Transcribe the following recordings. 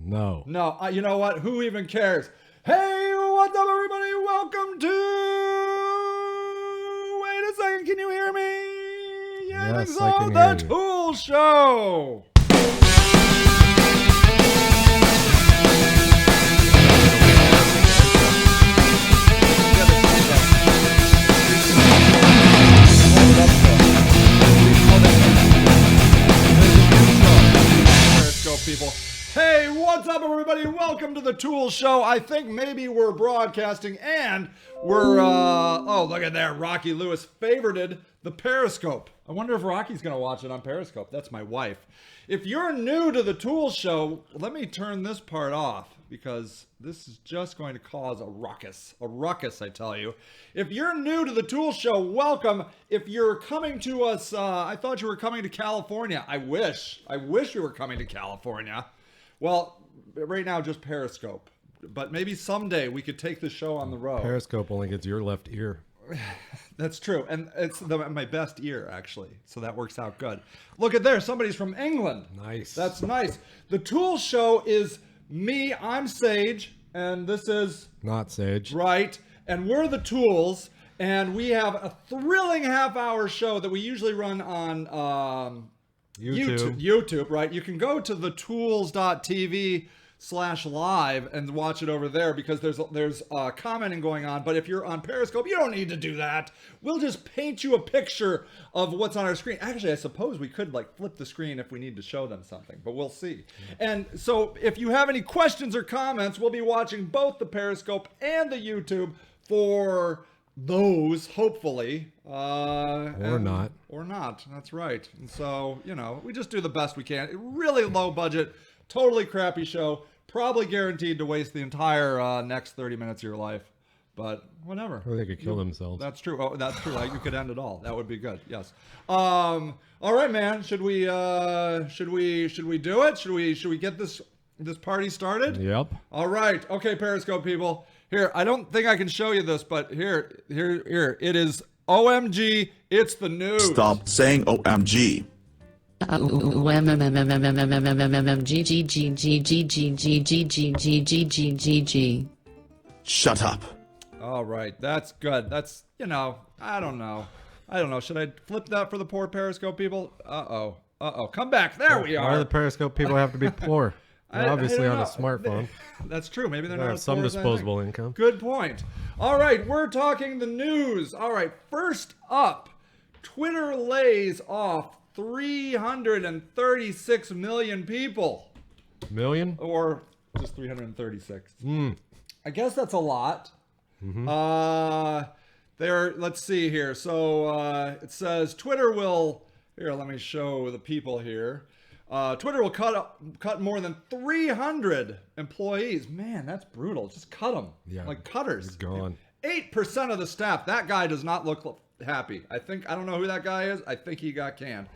No. No, you know what? Who even cares? Hey, what's up, everybody? Welcome to... Wait a second, can you hear me? Yeah, Yes, so. I can The hear you. Tool Show. People. Hey, what's up, everybody? Welcome to the Tool Show. I think maybe we're broadcasting and we're, oh, look at that. Rocky Lewis favorited the Periscope. I wonder if Rocky's going to watch it on Periscope. That's my wife. If you're new to the Tool Show, let me turn this part off because this is just going to cause a ruckus, I tell you. If you're new to the Tool Show, welcome. If you're coming to us, I thought you were coming to California. I wish you were coming to California. Well, right now just Periscope, but maybe someday we could take the show on the road. Periscope only gets your left ear. That's true, and it's my best ear, actually, so that works out good. Look at there, somebody's from England. Nice. That's nice. The Tool Show is me, I'm Sage, and this is... Not Sage. Right, and we're the Tools, and we have a thrilling half-hour show that we usually run on YouTube, right? You can go to thetools.tv/live and watch it over there because there's commenting going on. But if you're on Periscope, you don't need to do that. We'll just paint you a picture of what's on our screen. Actually, I suppose we could like flip the screen if we need to show them something, but we'll see. And so if you have any questions or comments, we'll be watching both the Periscope and the YouTube for those, hopefully. Or not. That's right. And so, you know, we just do the best we can. Really low budget, totally crappy show. Probably guaranteed to waste the entire next 30 minutes of your life. But whatever. Or they could kill themselves. That's true. Oh, that's true. You could end it all. That would be good. Yes. All right, man. Should we do it? Should we get this party started? Yep. All right. Okay, Periscope people. Here, I don't think I can show you this, but here. It is OMG. It's the news. Stop saying OMG. Shut up. All right. That's good. That's, I don't know. Should I flip that for the poor Periscope people? Uh-oh. Come back. There we are. Why do the Periscope people have to be poor? They're obviously I don't on a know. smartphone. That's true. Maybe they're They not have as some poor as I disposable think. income. Good point. All right, we're talking the news. All right, first up, Twitter lays off 336 million people. Million? Or just 336. I guess that's a lot. Mm-hmm. Let's see here. So it says Twitter will... Here, let me show the people here. Twitter will cut more than 300 employees. Man, that's brutal. Just cut them. Yeah, like cutters. he's gone. 8% of the staff. That guy does not look happy. I don't know who that guy is. I think he got canned.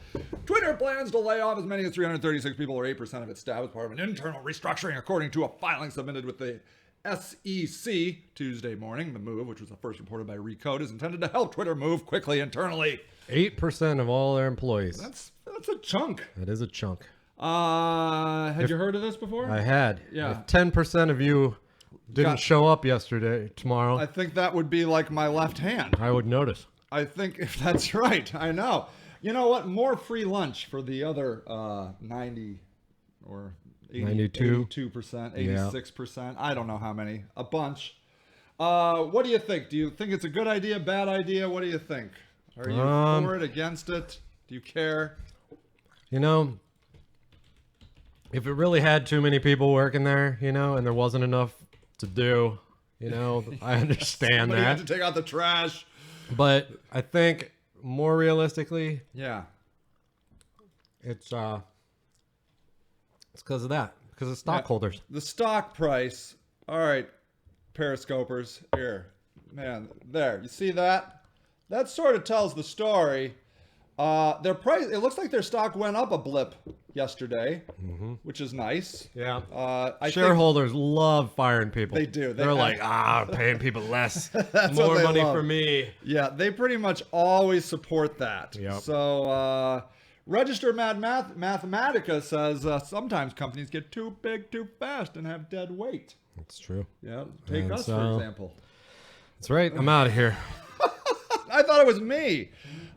Twitter plans to lay off as many as 336 people or 8% of its staff as part of an internal restructuring, according to a filing submitted with the SEC Tuesday morning. The move, which was first reported by Recode, is intended to help Twitter move quickly internally. 8% of all their employees. That's a chunk. That is a chunk. Had you heard of this before? I had. Yeah. If 10% of you didn't show up tomorrow, I think that would be like my left hand. I would notice. I think if that's right. I know. You know what? More free lunch for the other 90 or 92%, 86%. I don't know how many. A bunch. What do you think? Do you think it's a good idea, bad idea? What do you think? Are you for it, against it? Do you care? If it really had too many people working there, and there wasn't enough to do, I understand Somebody that. had to take out the trash. But I think more realistically, Yeah. it's because of that, because of stockholders. The stock price. All right, Periscopers. Here. Man, there. You see that? That sort of tells the story. Their price, it looks like their stock went up a blip yesterday, which is nice. Yeah. Shareholders love firing people. They do. They're like, paying people less. That's More what they money love. for me. Yeah, they pretty much always support that. Yep. So Register Mathematica says sometimes companies get too big too fast and have dead weight. That's true. Yeah, take And us for so- example. That's right. I'm out of here. I thought it was me.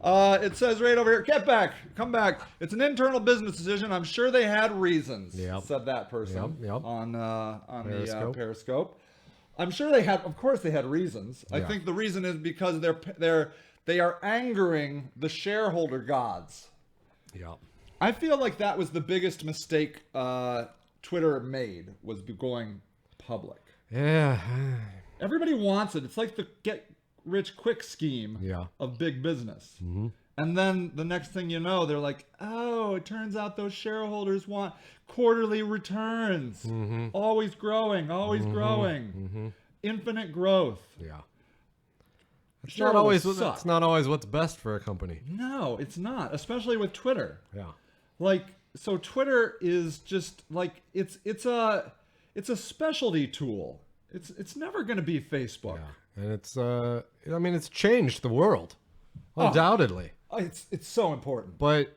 It says right over here, get back, come back. It's an internal business decision. I'm sure they had reasons, said that person Yep. on Periscope. the Periscope. I'm sure they had, of course they had reasons. I Yeah. think the reason is because they are angering the shareholder gods. Yeah. I feel like that was the biggest mistake Twitter made, was going public. Yeah. Everybody wants it. It's like the get rich quick scheme Yeah. of big business. Mm-hmm. And then the next thing you know, they're like, oh, it turns out those shareholders want quarterly returns. Mm-hmm. Always growing, always growing. Infinite growth. Yeah. It's Shareholders not always. suck. It's not always what's best for a company. No, it's not, especially with Twitter. Yeah. Like, so Twitter is just like it's a specialty tool. It's never going to be Facebook. Yeah. And it's I mean, it's changed the world, undoubtedly. It's so important. But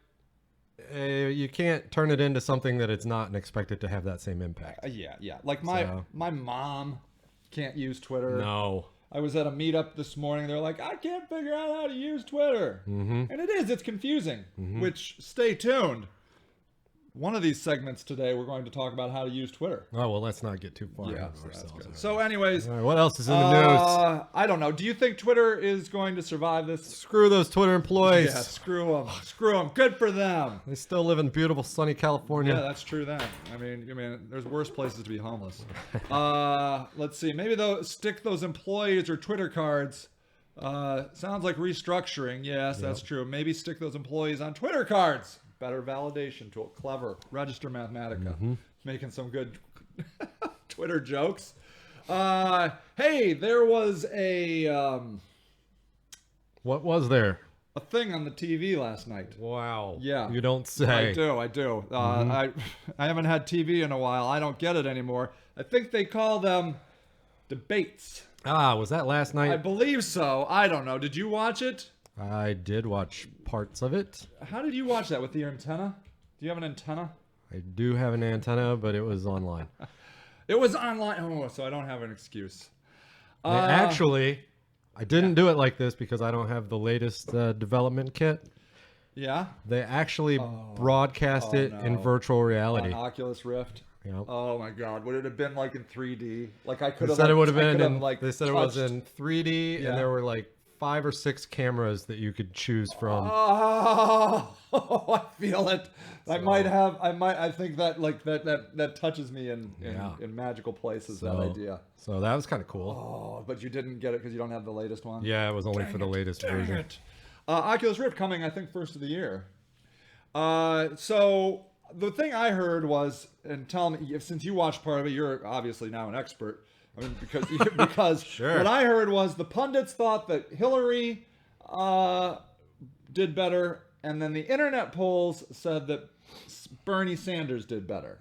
you can't turn it into something that it's not and expect it to have that same impact. Yeah. Like my mom can't use Twitter. No. I was at a meetup this morning. They're like, I can't figure out how to use Twitter. And it's confusing, which, stay tuned. One of these segments today, we're going to talk about how to use Twitter. Oh, well, let's not get too far Yeah, ahead of so that's ourselves. good. So anyways, All right, what else is in the news? I don't know. Do you think Twitter is going to survive this? Screw those Twitter employees. Yeah, screw them. Screw them. Good for them. They still live in beautiful, sunny California. Yeah, that's true. That I mean, there's worse places to be homeless. Let's see. Maybe stick those employees or Twitter cards. Sounds like restructuring. Yes, that's true. Maybe stick those employees on Twitter cards. Better validation tool. Clever. Register Mathematica. Making some good Twitter jokes. Hey, there was a What was there? thing on the TV last night. Wow. Yeah. You don't say. I do. I haven't had TV in a while. I don't get it anymore. I think they call them debates. Ah, was that last night? I believe so. I don't know. Did you watch it? I did watch parts of it. How did you watch that? With your antenna? Do you have an antenna? I do have an antenna, but it was online. It was online. Oh, so I don't have an excuse. Actually, I didn't do it like this because I don't have the latest development kit. Yeah? They actually broadcast it in no. virtual reality. On Oculus Rift? Yep. Oh my God! Would it have been like in 3D? Like I could They have. said it would have been in, like. they said it was touched- in 3D, Yeah. and there were like 5 or 6 cameras that you could choose from. Oh, I feel it. I think that like that touches me in magical places. That idea. So that was kind of cool. Oh, but you didn't get it because you don't have the latest one. Yeah, it was only for the latest version. Oculus Rift coming, I think, first of the year. So the thing I heard was, and tell me, since you watched part of it, you're obviously now an expert. I mean, because Sure. What I heard was the pundits thought that Hillary did better, and then the internet polls said that Bernie Sanders did better.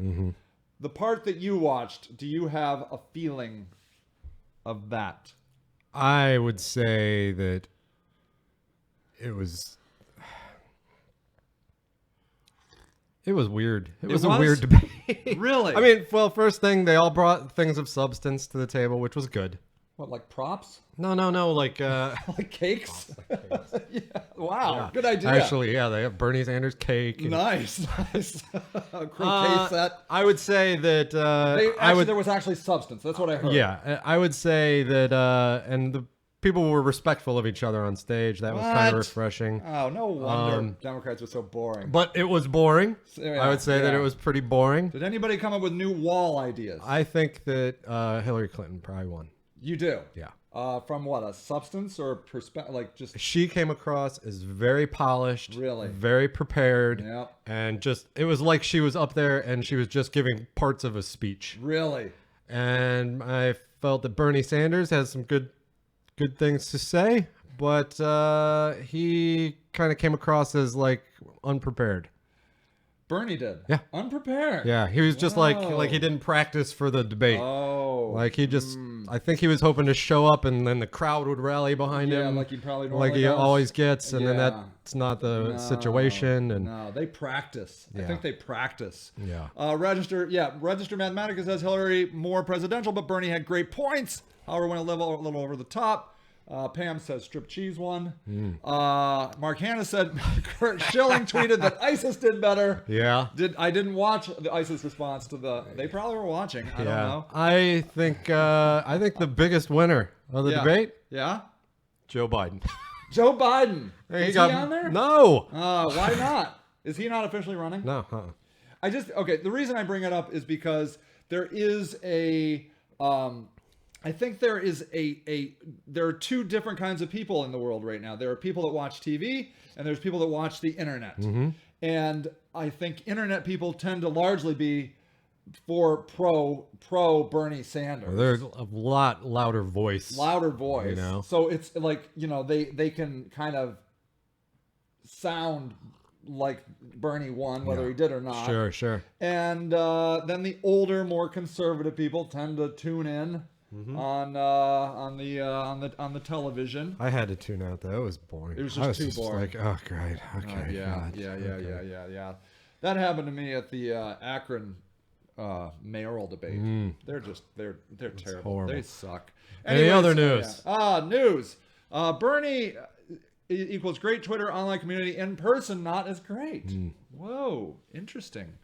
The part that you watched, do you have a feeling of that? I would say that it was weird. It was a was? weird debate. Really? I mean, well, first thing, they all brought things of substance to the table, which was good. What, like props? No, like Like cakes? Yeah. Wow. yeah. Good idea. Actually, yeah, they have Bernie Sanders cake. And, Nice. Croquet set. I would say that There was actually substance. That's what I heard. yeah, I would say that and the people were respectful of each other on stage. That was kind What? of refreshing. Oh, no wonder Democrats were so boring. But it was boring. Yeah, I would say that yeah. it was pretty boring. Did anybody come up with new wall ideas? I think that Hillary Clinton probably won. You do? Yeah. From what, a substance or perspective? Like just... She came across as very polished, Really? very prepared, Yep. and just it was like she was up there and she was just giving parts of a speech. Really? And I felt that Bernie Sanders has some good things to say, but he kind of came across as like unprepared. Bernie did? Yeah. Unprepared? Yeah, he was just Wow. like he didn't practice for the debate. Oh. Like he just I think he was hoping to show up and then the crowd would rally behind Yeah, him. like he probably like normally he does. always gets, and then Yeah. that's not the situation. And No, they practice. I Yeah. think they practice. Yeah. Register Mathematica says Hillary more presidential, but Bernie had great points. However, went a little over the top. Pam says strip cheese one. Mark Hanna said Kurt Schilling tweeted that ISIS did better. Yeah. I didn't watch the ISIS response to the. They probably were watching. I don't know. I think the biggest winner of the debate, Yeah. Joe Biden. Joe Biden. He Is got- he on there? No. Why not? Is he not officially running? No. The reason I bring it up is because there is I think there are two different kinds of people in the world right now. There are people that watch TV and there's people that watch the internet. And I think internet people tend to largely be for pro Bernie Sanders. There's a lot louder voice. Louder voice. You know? So it's like, they can kind of sound like Bernie won, whether he did or not. Sure. And then the older, more conservative people tend to tune in on the television. I had to tune out though. It was boring. It was I just too boring. Like, oh, great. Okay. Yeah. That happened to me at the Akron mayoral debate. They're terrible. horrible. They suck. Any other Anyways, news? News. Bernie equals great Twitter online community. In person, not as great. Whoa, interesting.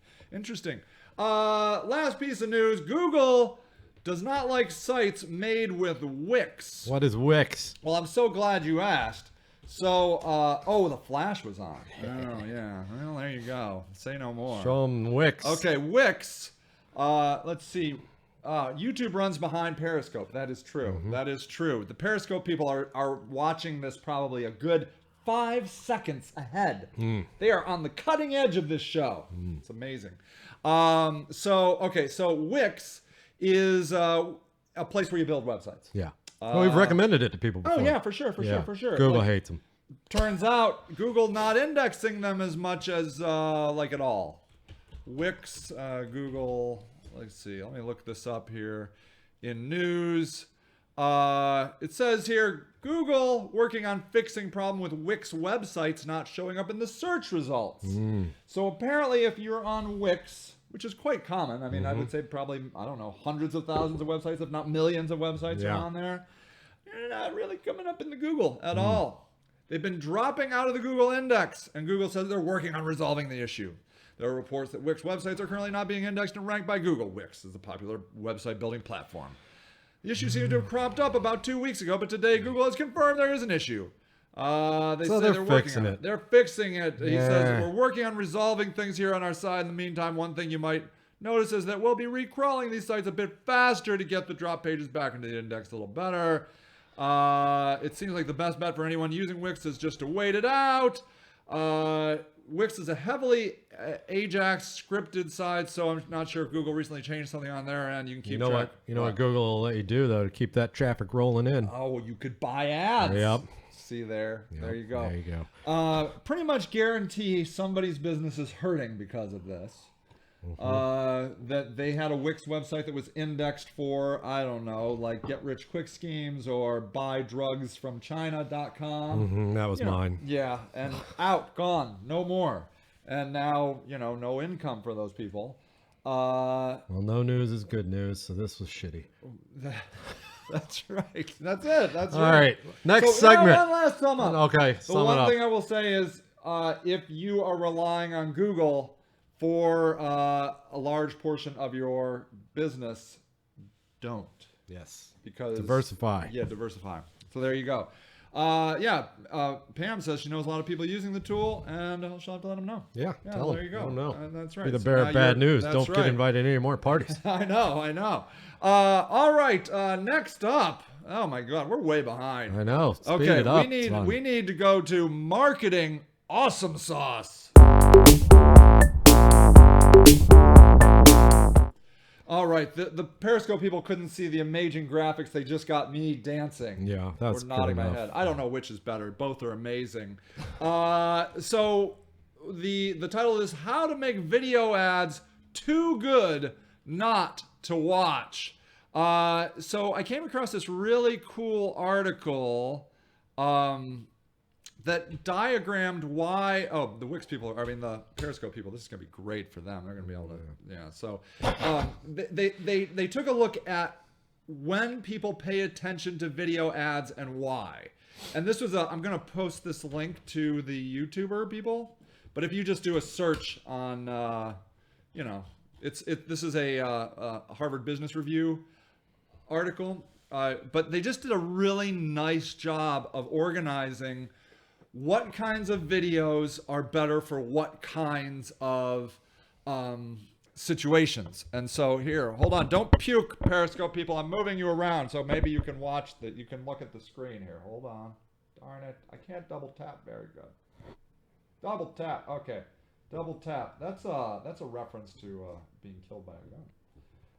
Last piece of news: Google does not like sites made with Wix. What is Wix? Well, I'm so glad you asked. So, the flash was on. Oh, yeah. Well, there you go. Say no more. Show 'em Wix. Okay, Wix. Let's see. YouTube runs behind Periscope. That is true. That is true. The Periscope people are watching this probably a good 5 seconds ahead. They are on the cutting edge of this show. It's amazing. So Wix is a place where you build websites. Yeah. Well, we've recommended it to people before. Oh yeah, for sure. Google hates them. Turns out Google not indexing them as much as at all. Wix, Google. Let's see. Let me look this up here in news. It says here Google working on fixing problem with Wix websites not showing up in the search results. So apparently, if you're on Wix, which is quite common. I mean, I would say probably, I don't know, hundreds of thousands of websites, if not millions of websites are on there. You're not really coming up in the Google at all. They've been dropping out of the Google index, and Google says they're working on resolving the issue. There are reports that Wix websites are currently not being indexed and ranked by Google. Wix is a popular website building platform. The issue seems to have cropped up about 2 weeks ago, but today Google has confirmed there is an issue. They say they're fixing working on it. it. They're fixing it. He says, we're working on resolving things here on our side. In the meantime, one thing you might notice is that we'll be recrawling these sites a bit faster to get the drop pages back into the index a little better. It seems like the best bet for anyone using Wix is just to wait it out. Wix is a heavily Ajax scripted site, so I'm not sure if Google recently changed something on there, and you can keep track. You know what Google will let you do though to keep that traffic rolling in. Oh, you could buy ads. Yep. See there. Yep, There you go. There you go. Pretty much guarantee somebody's business is hurting because of this. That they had a Wix website that was indexed for, I don't know, like get rich quick schemes or buy drugs from China.com. That was mine. Yeah, and out, gone, no more. And now, no income for those people. Well, no news is good news, so this was shitty. That's right. That's it. That's All right. right. Next segment. One last sum up. Okay, The sum it one up. thing I will say is if you are relying on Google for a large portion of your business, don't. Yes. Because Diversify. Yeah, diversify. So there you go. Pam says she knows a lot of people using the tool, and she'll have to let them know. Yeah, tell there them. you go. Let them know. That's right. Be the So bearer now of bad news. that's Don't get right. invited to any more parties. I know. All right. Next up. Oh my God, we're way behind. I know. Speed Okay, it up. we need to go to marketing Awesomesauce. All right, the Periscope people couldn't see the amazing graphics. They just got me dancing. Yeah, that's or nodding good my enough. head. I don't know which is better. Both are amazing. So the title is How to Make Video Ads Too Good Not to Watch. So I came across this really cool article that diagrammed why. Oh, the Wix people. I mean, the Periscope people. This is gonna be great for them. They're gonna be able to. Yeah. So they took a look at when people pay attention to video ads and why. And this was I'm gonna post this link to the YouTuber people. But if you just do a search on, this is a Harvard Business Review article. But they just did a really nice job of organizing what kinds of videos are better for what kinds of situations. And so here, hold on, don't puke, Periscope people. I'm moving you around, so maybe you can watch that. You can look at the screen here. Hold on. Darn it, I can't double tap very good. Double tap, okay. Double tap. That's a reference to being killed by a gun.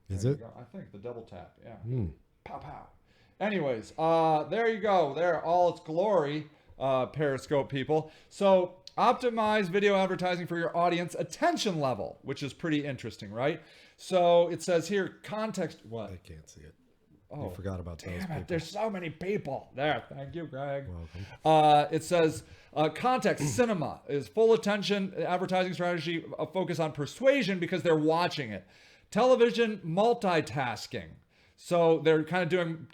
Is it? I think the double tap, yeah. Pow pow. Anyways, there you go. There, all its glory, Periscope people. So optimize video advertising for your audience attention level, which is pretty interesting, right? So it says here, context. What? I can't see it. Oh, I forgot about those damn people. it, there's so many people. There, thank you, Greg. Welcome. It says, context cinema is full attention advertising strategy, a focus on persuasion because they're watching it. Television, multitasking. So they're kind of doing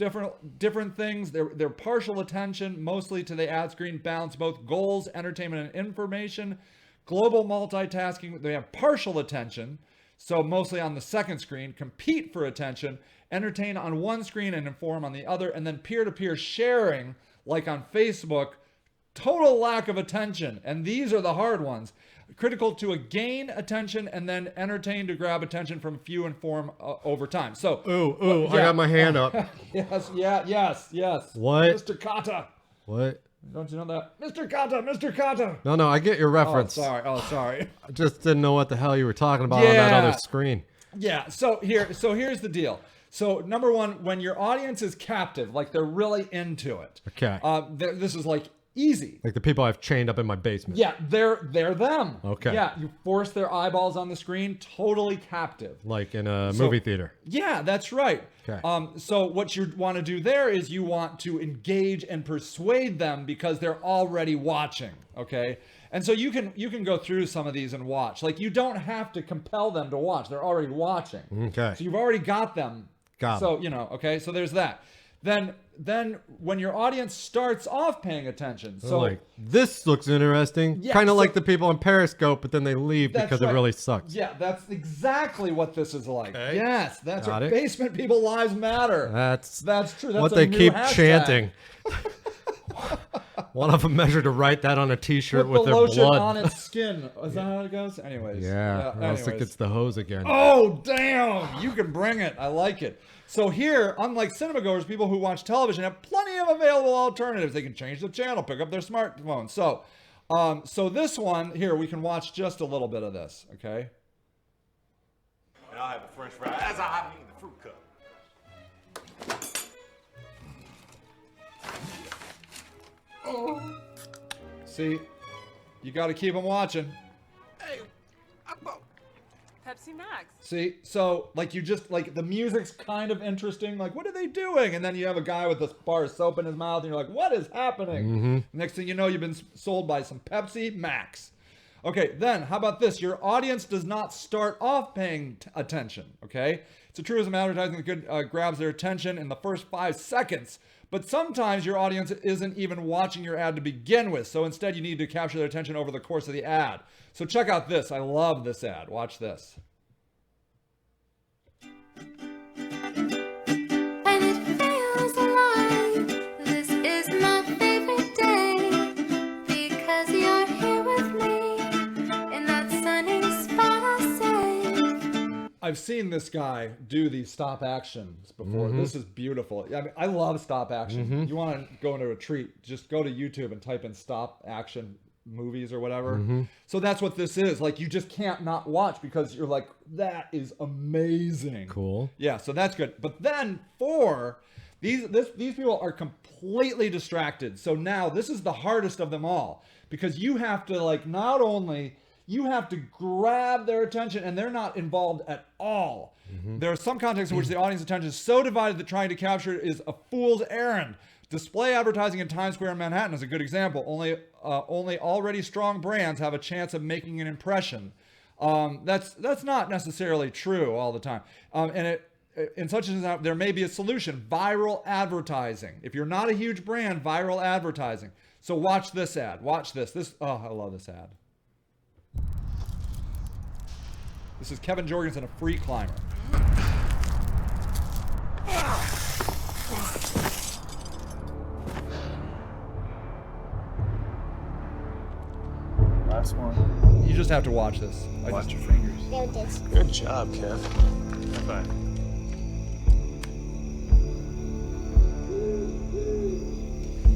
different things. They're partial attention, mostly to the ad screen, balance both goals, entertainment, and information. Global multitasking, they have partial attention, so mostly on the second screen, compete for attention, entertain on one screen and inform on the other, and then peer-to-peer sharing, like on Facebook, total lack of attention. And these are the hard ones. Critical to gain attention and then entertain to grab attention from few and form over time. So, Ooh, I got my hand up. yes. What? Mr. Kata. What? Don't you know that? Mr. Kata. No, I get your reference. Oh, sorry. I just didn't know what the hell you were talking about on that other screen. Yeah, so here's the deal. So number one, when your audience is captive, like they're really into it. Okay. This is like easy. Like the people I've chained up in my basement. Yeah, they're them. Okay. Yeah, you force their eyeballs on the screen, totally captive. Like in a movie theater. Yeah, that's right. Okay. So what you want to do there is you want to engage and persuade them because they're already watching. Okay. And so you can go through some of these and watch. Like you don't have to compel them to watch. They're already watching. Okay. So you've already got them. So, okay, so there's that. Then when your audience starts off paying attention. So like, this looks interesting. Yeah, kind of so- like the people on Periscope, but then they leave That's because right. it really sucks. Yeah, that's exactly what this is like. Okay. Yes, that's Got right. it. Basement people lives matter. That's true. That's what a they new keep hashtag. chanting. One of them measured to write that on a t-shirt Put with the their lotion blood. on its skin. Is that how it goes? Anyways. Yeah, or else it anyways. gets the hose again. Oh, damn. You can bring it. I like it. So here, unlike cinema goers, people who watch television have plenty of available alternatives. They can change the channel, pick up their smartphone. So this one, here, we can watch just a little bit of this, okay? And I'll have a french fry as I need the fruit cup. See, you got to keep them watching. Hey, I thought. Pepsi Max. See, so like you just like the music's kind of interesting. Like, what are they doing? And then you have a guy with a bar of soap in his mouth, and you're like, what is happening? Next thing you know, you've been sold by some Pepsi Max. Okay, then how about this? Your audience does not start off paying attention. Okay, it's a truism advertising that good grabs their attention in the first 5 seconds. But sometimes your audience isn't even watching your ad to begin with. So instead, you need to capture their attention over the course of the ad. So check out this. I love this ad. Watch this. And it feels alive. This is my favorite day because you're here with me in that sunny spot I say. I've seen this guy do these stop actions before. This is beautiful. I mean, I love stop action. You want to go into a treat, just go to YouTube and type in stop action movies or whatever. So that's what this is. Like, you just can't not watch because you're like, that is amazing. Cool. Yeah, so that's good. But then these people are completely distracted. So now this is the hardest of them all because you have to, like, not only You have to grab their attention, and they're not involved at all. There are some contexts in which the audience attention is so divided that trying to capture it is a fool's errand. Display advertising in Times Square in Manhattan is a good example. Only already strong brands have a chance of making an impression. That's not necessarily true all the time. In such as there may be a solution: viral advertising. If you're not a huge brand, viral advertising. So watch this ad. Watch this. Oh, I love this ad. This is Kevin Jorgensen, a free climber. Last one. You just have to watch this. Watch your fingers. There it is. Good job, Kev. High five.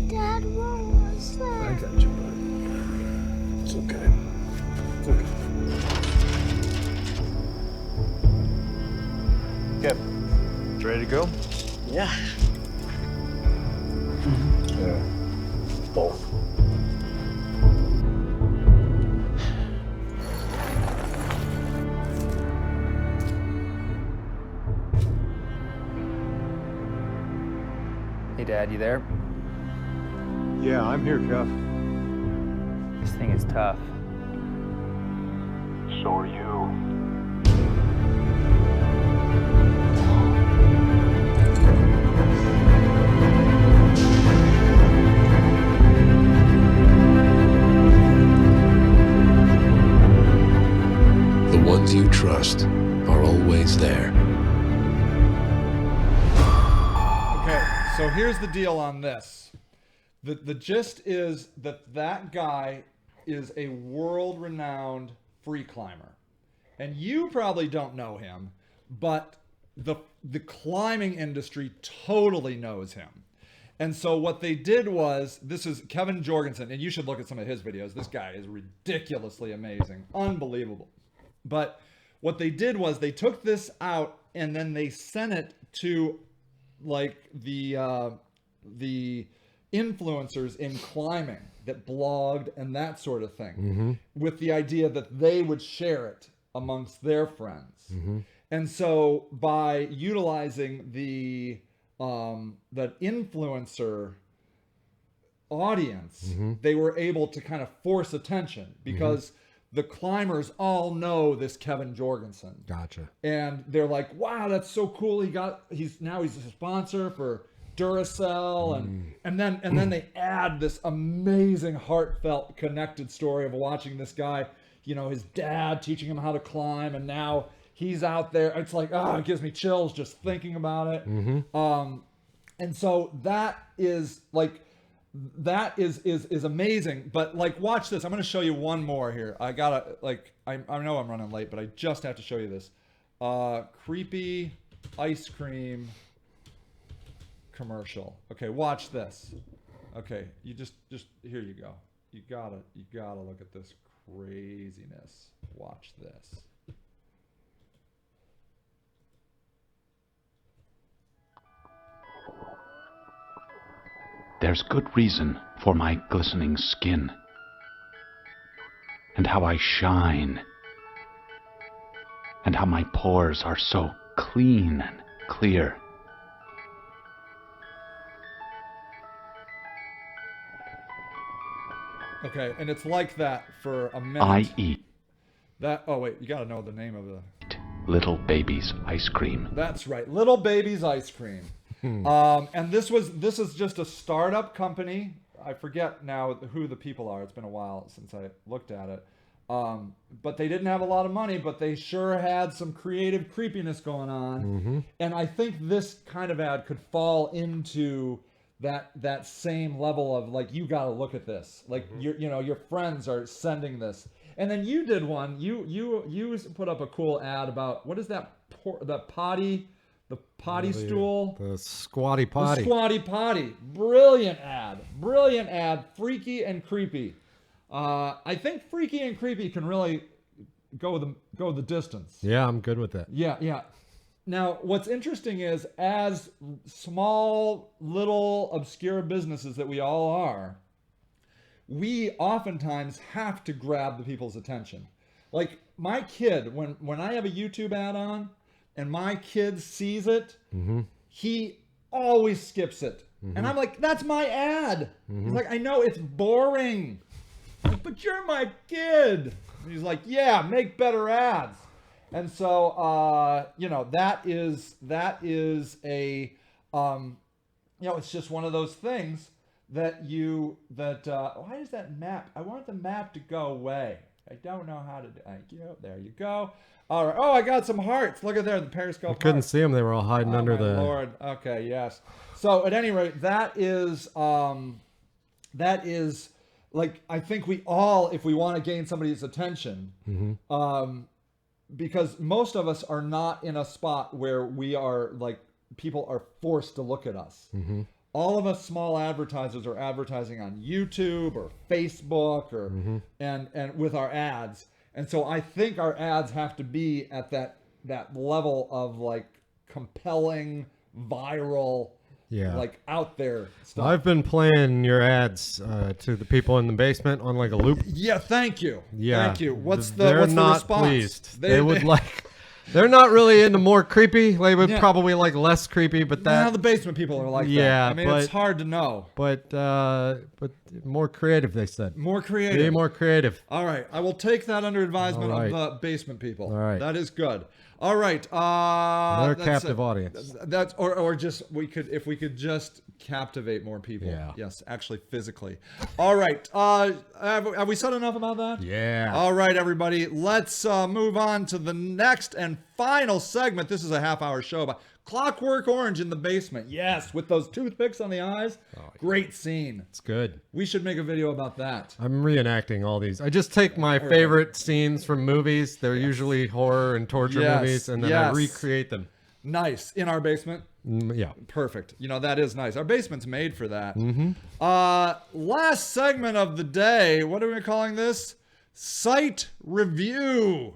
Dad, what was I that? got you, bud. It's okay. It's okay. Kev, you ready to go? Yeah. Yeah. Both. Hey, Dad, you there? Yeah, I'm here, Kev. This thing is tough. So are you. The ones you trust are always there. Okay, so here's the deal on this. The gist is that guy is a world-renowned free climber. And you probably don't know him, but the climbing industry totally knows him. And so what they did was, this is Kevin Jorgensen, and you should look at some of his videos. This guy is ridiculously amazing, unbelievable. But what they did was they took this out and then they sent it to like the influencers in climbing that blogged and that sort of thing, with the idea that they would share it amongst their friends. And so by utilizing the that influencer audience, they were able to kind of force attention because the climbers all know this Kevin Jorgensen. Gotcha. And they're like, wow, that's so cool. He's a sponsor for Duracell, and then they add this amazing heartfelt connected story of watching this guy, you know, his dad teaching him how to climb, and now he's out there. It's like, it gives me chills just thinking about it. And so that is amazing. But like, watch this. I'm going to show you one more here. I know I'm running late, but I just have to show you this. Creepy ice cream commercial. Okay, watch this. Okay, you just here you go. You gotta look at this craziness. Watch this. There's good reason for my glistening skin, and how I shine, and how my pores are so clean and clear. Okay, and it's like that for a minute. I eat Oh wait, you gotta know the name of the... little baby's ice cream. That's right, Little Baby's Ice Cream. And this is just a startup company. I forget now who the people are. It's been a while since I looked at it. But they didn't have a lot of money, but they sure had some creative creepiness going on. And I think this kind of ad could fall into that same level of like, you got to look at this. Like your friends are sending this. And then you did one. You put up a cool ad about, what is that? The potty stool. The squatty potty. The squatty potty. Brilliant ad. Freaky and creepy. I think freaky and creepy can really go the distance. Yeah, I'm good with that. Yeah. Now, what's interesting is, as small, little, obscure businesses that we all are, we oftentimes have to grab the people's attention. Like my kid, when I have a YouTube ad on and my kid sees it, he always skips it. And I'm like, that's my ad. He's like, I know it's boring. I'm like, but you're my kid. And he's like, yeah, make better ads. And so, you know, that is a, you know, it's just one of those things that why is that map? I want the map to go away. I don't know how to do. Thank you. There you go. All right. Oh, I got some hearts. Look at there, the Periscope. I couldn't see them. They were all hiding under the. Lord. Okay. Yes. So at any rate, that is like, I think we all, if we want to gain somebody's attention, because most of us are not in a spot where we are like, people are forced to look at us. All of us small advertisers are advertising on YouTube or Facebook or and with our ads. And so I think our ads have to be at that level of like compelling, viral, like out there stuff. I've been playing your ads to the people in the basement on like a loop. Yeah, thank you. Yeah, thank you. What's they're the not response? Pleased. They would like. They're not really into more creepy. They would Yeah. probably like less creepy, but Now that the basement people are like Yeah, that. I mean, but- it's hard to know. but more creative. They said More creative. be more creative. All right, I will take that under advisement All right. of the basement people. All right. That is good. All right, Another that's captive it. audience. That's or just if we could just captivate more people. Yeah. Yes, actually physically. All right. Have we said enough about that? Yeah. All right, everybody. Let's move on to the next and final segment. This is a half-hour show about Clockwork Orange in the basement. Yes, with those toothpicks on the eyes. Great scene. It's good. We should make a video about that. I'm reenacting all these. I just take my favorite scenes from movies. They're usually horror and torture Yes, movies, and then yes. I recreate them. Nice. In our basement. Yeah. Perfect. You know, that is nice. Our basement's made for that. Last segment of the day. What are we calling this? Site review.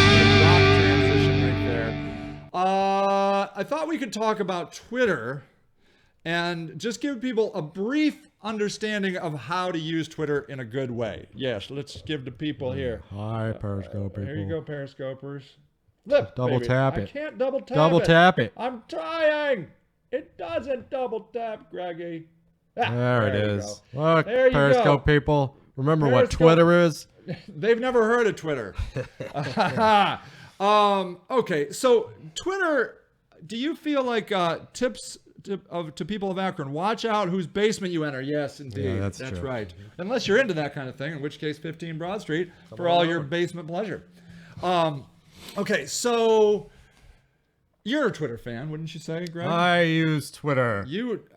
Transition right there. I thought we could talk about Twitter and just give people a brief understanding of how to use Twitter in a good way. Yes, let's give the people here. Hi, Periscope people. Here you go, Periscopers. Flip, Double baby. tap I it. can't double tap Double it. tap it. I'm trying. It doesn't double tap, Greggy. There it you is. go. Look, There you Periscope go. people. Remember what Periscope. Twitter is? They've never heard of Twitter. Okay, so Twitter, do you feel like tips to people of Akron? Watch out whose basement you enter. Yes, indeed. Yeah, that's true. right. Unless you're into that kind of thing, in which case 15 Broad Street for all your basement pleasure. Okay, so you're a Twitter fan, wouldn't you say, Greg? I use Twitter.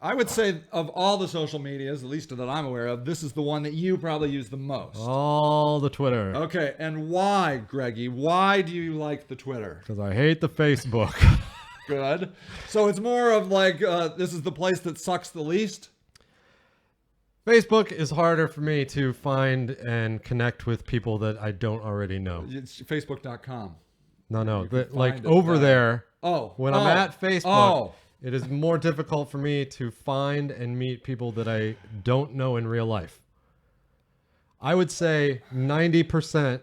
I would say of all the social medias, at least that I'm aware of, this is the one that you probably use the most. All the Twitter. Okay, and why, Greggy? Why do you like the Twitter? Because I hate the Facebook. Good. So it's more of like, this is the place that sucks the least? Facebook is harder for me to find and connect with people that I don't already know. It's facebook.com. No. can Like find it over there. there, when I'm at Facebook, it is more difficult for me to find and meet people that I don't know in real life. I would say 90%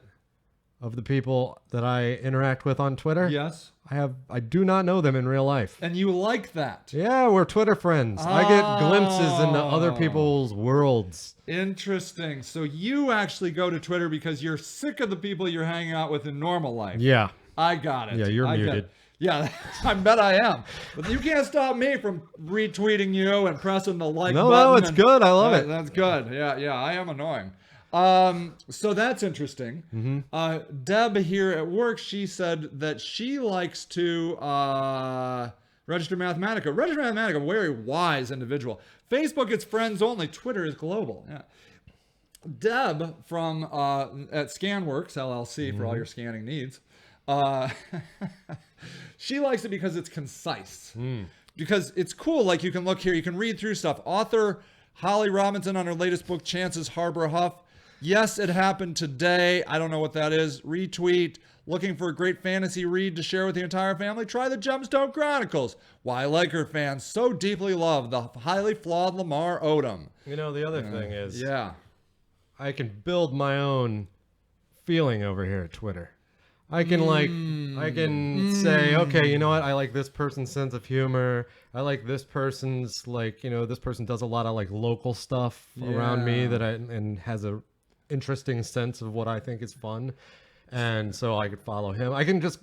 of the people that I interact with on Twitter, Yes. I do not know them in real life. And you like that. Yeah, we're Twitter friends. I get glimpses into other people's worlds. Interesting. So you actually go to Twitter because you're sick of the people you're hanging out with in normal life. Yeah. I got it. Yeah, you're I get muted. it. Yeah, I bet I am. But you can't stop me from retweeting you and pressing the like button. No, it's good. I love it. That's good. Yeah, I am annoying. So that's interesting. Mm-hmm. Deb here at work, she said that she likes to register Mathematica. Register Mathematica, very wise individual. Facebook, it's friends only. Twitter is global. Yeah. Deb from at ScanWorks LLC for all your scanning needs. She likes it because it's concise. Because it's cool. Like you can look here, you can read through stuff. Author Holly Robinson on her latest book, Chance's Harbor Huff. Yes, it happened today. I don't know what that is. Retweet. Looking for a great fantasy read to share with the entire family? Try the Gemstone Chronicles. Why Laker fans so deeply love the highly flawed Lamar Odom. You know, the other thing is, Yeah. I can build my own feeling over here at Twitter. I can say, okay, you know what? I like this person's sense of humor. I like this person's this person does a lot of like local stuff around me and has a interesting sense of what I think is fun. And so I could follow him. I can just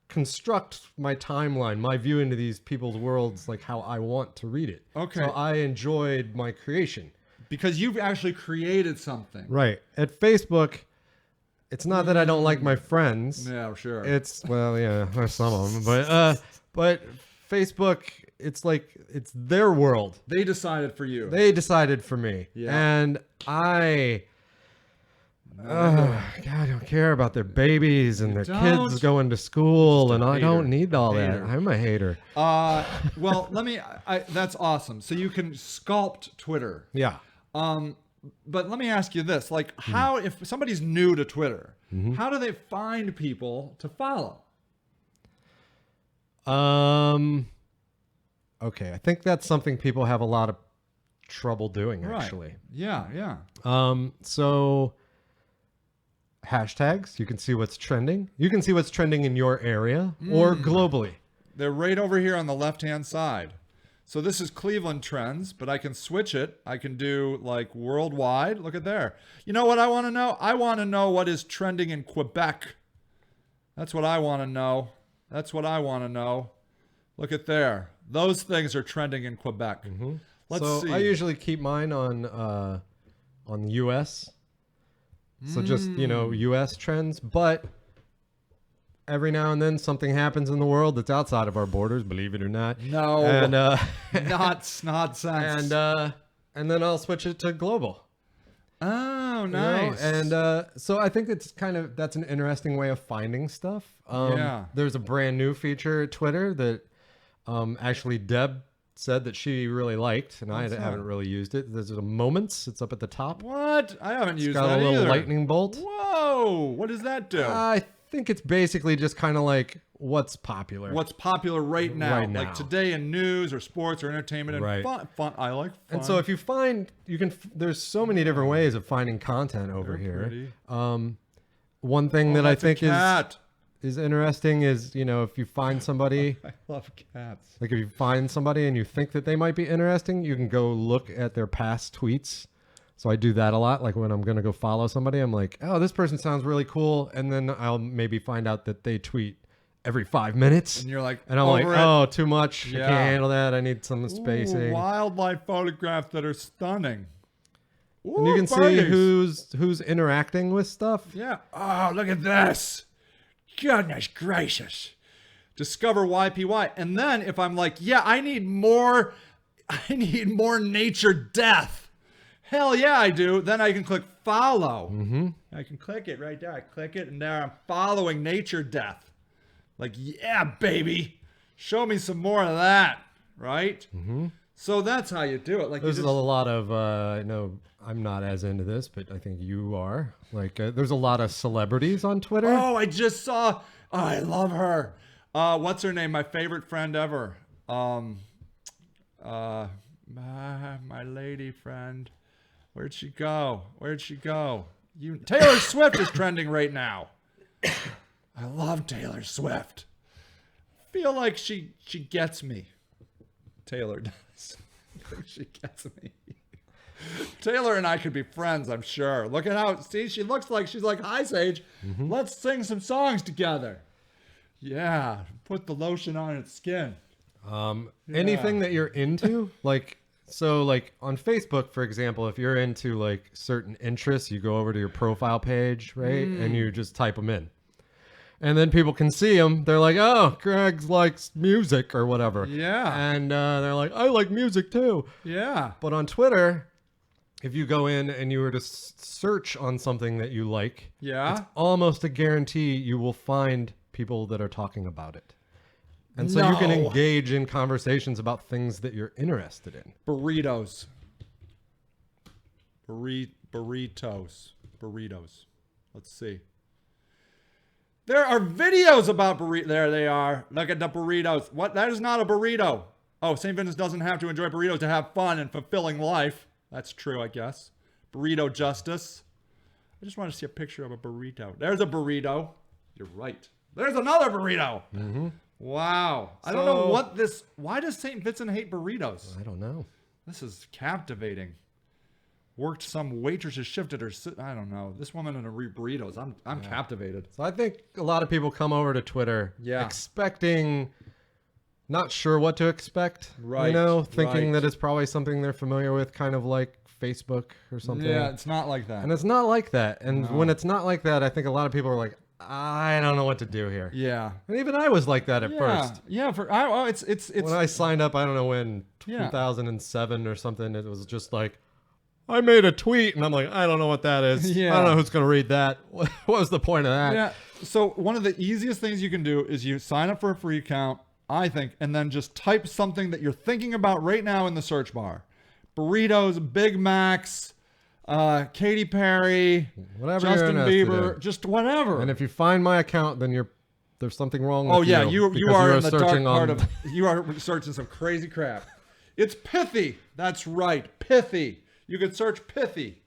construct my timeline, my view into these people's worlds, like how I want to read it. Okay. So I enjoyed my creation. Because you've actually created something. Right. At Facebook, it's not that I don't like my friends. Yeah, sure. It's, well, yeah, there's some of them. But Facebook, it's like, it's their world. They decided for you. They decided for me. Yeah. And I don't care about their babies and their kids going to school, and I don't need all that. I'm a hater. Well, that's awesome. So you can sculpt Twitter. Yeah. But let me ask you this: like, how if somebody's new to Twitter, how do they find people to follow? Okay, I think that's something people have a lot of trouble doing, actually. Right. Yeah. So hashtags, you can see what's trending. You can see what's trending in your area or globally. They're right over here on the left-hand side. So this is Cleveland trends, but I can switch it. I can do like worldwide. Look at there. You know what I want to know? I want to know what is trending in Quebec. That's what I want to know. That's what I want to know. Look at there. Those things are trending in Quebec. Let's see. I usually keep mine on the US. So just, US trends, but every now and then something happens in the world that's outside of our borders, believe it or not. No. And nonsense. And then I'll switch it to global. Oh, nice. And so I think that's an interesting way of finding stuff. There's a brand new feature at Twitter that actually Deb said that she really liked, and I haven't really used it. There's a Moments. It's up at the top. What? I haven't used that Got a little either. lightning bolt. Whoa! What does that do? I think it's basically just kind of like what's popular. What's popular right now? Right now. Like today in news or sports or entertainment and Right. fun. I like fun. And so if you find, there's so many different ways of finding content over here. pretty. One thing that I that's a think cat. is interesting is, if you find somebody, I love cats. like if you find somebody and you think that they might be interesting, you can go look at their past tweets. So I do that a lot. Like when I'm going to go follow somebody, I'm like, oh, this person sounds really cool. And then I'll maybe find out that they tweet every 5 minutes. And you're like, and I'm like, over it. oh, too much. Yeah. I can't handle that. I need some spacing. Ooh, wildlife photographs that are stunning. Ooh, And you can see birdies. who's interacting with stuff. Yeah. Oh, look at this. Goodness gracious. Discover YPY. And then if I'm like, yeah, I need more nature death. Hell yeah, I do. Then I can click follow. I can click it right there. I click it and there I'm following nature death. Like, yeah, baby. Show me some more of that. Right? So that's how you do it. Like There's a lot of, I'm not as into this, but I think you are. Like, there's a lot of celebrities on Twitter. Oh, I just saw. Oh, I love her. What's her name? My favorite friend ever. My lady friend. Where'd she go? Taylor Swift is trending right now. I love Taylor Swift. Feel like she gets me. Taylor does. She gets me. Taylor and I could be friends, I'm sure. Look at how, see, she looks like she's like, hi, Sage. Let's sing some songs together. Yeah, put the lotion on its skin. Anything that you're into, like on Facebook, for example, if you're into like certain interests, you go over to your profile page, right? And you just type them in. And then people can see them. They're like, oh, Greg likes music or whatever. Yeah. And they're like, I like music too. Yeah. But on Twitter, if you go in and you were to search on something that you like, Yeah. it's almost a guarantee you will find people that are talking about it. And so you can No. engage in conversations about things that you're interested in. Burritos. Burritos. burritos. Let's see. There are videos about burritos. There they are. Look at the burritos. What? That is not a burrito. Oh, St. Vincent doesn't have to enjoy burritos to have fun and fulfilling life. That's true, I guess. Burrito justice. I just want to see a picture of a burrito. There's a burrito. You're right. There's another burrito. Mm-hmm. Wow. I don't know what this... Why does St. Vincent hate burritos? I don't know. This is captivating. Worked some waitress's shift at her... I don't know. This woman in a burritos. I'm captivated. So I think a lot of people come over to Twitter expecting... Not sure what to expect. Right. You know, thinking that it's probably something they're familiar with, kind of like Facebook or something. Yeah, it's not like that. And it's not like that. And when it's not like that, I think a lot of people are like, I don't know what to do here. Yeah. And even I was like that at first. Yeah, it's when I signed up, I don't know when, 2007 or something, it was just like, I made a tweet and I'm like, I don't know what that is. Yeah. I don't know who's going to read that. What was the point of that? Yeah. So one of the easiest things you can do is you sign up for a free account, I think, and then just type something that you're thinking about right now in the search bar. Burritos, Big Macs, Katy Perry, whatever Justin you're Bieber, in. just whatever. And if you find my account, then there's something wrong with you because are in the dark part of... You are searching some crazy crap. It's pithy. That's right. Pithy. You could search pithy.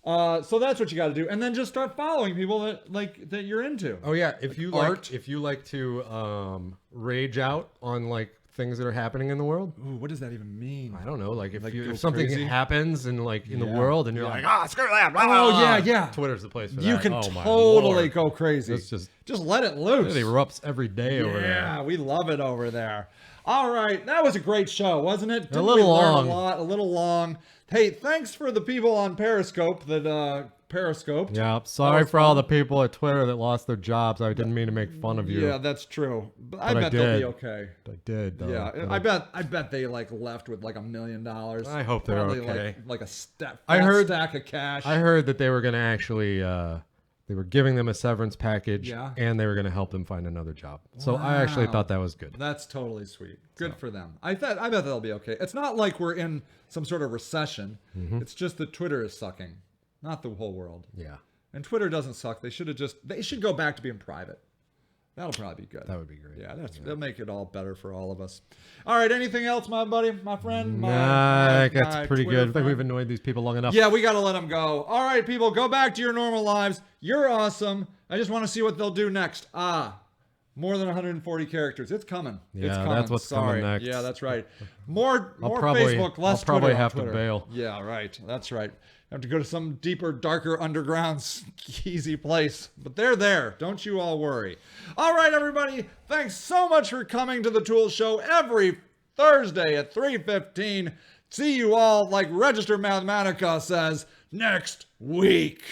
So that's what you got to do, and then just start following people that you're into. Oh yeah, if you art. like to rage out on like things that are happening in the world. Ooh, what does that even mean? I don't know. Like if go something crazy? happens in the world, and you're like, screw that. Blah, Oh blah, blah. yeah. Twitter's the place for that. You can Oh, my totally Lord. go crazy. It's just let it loose. it erupts every day over there. Yeah, we love it over there. All right, that was a great show, wasn't it? Didn't little we learn long. a little long. Hey, thanks for the people on Periscope that Periscoped. Yeah, sorry for all the people at Twitter that lost their jobs. I didn't mean to make fun of you. Yeah, that's true. But I But I bet they'll did. be okay. I did. Though. Yeah, I bet they left with like $1 million. I hope they're Probably okay. Like a stack of cash. I heard that they were going to actually, they were giving them a severance package, and they were going to help them find another job. So I actually thought that was good. That's totally sweet. Good for them. I bet they'll be okay. It's not like we're in some sort of recession. It's just that Twitter is sucking, not the whole world. Yeah. And Twitter doesn't suck. They should go back to being private. That'll probably be good. That would be great. Yeah, that'll make it all better for all of us. All right, anything else, my buddy, my friend? I think that's pretty Twitter good. I think we've annoyed these people long enough. Yeah, we got to let them go. All right, people, go back to your normal lives. You're awesome. I just want to see what they'll do next. More than 140 characters. It's coming. Yeah, it's coming. that's what's coming next. Yeah, that's right. More probably- Facebook, less I'll probably Twitter on have to Twitter. bail. Yeah, right. That's right. I have to go to some deeper, darker, underground, easy place. But they're there. Don't you all worry. All right, everybody. Thanks so much for coming to the Tool Show every Thursday at 3:15. See you all, like Register Mathematica says, next week.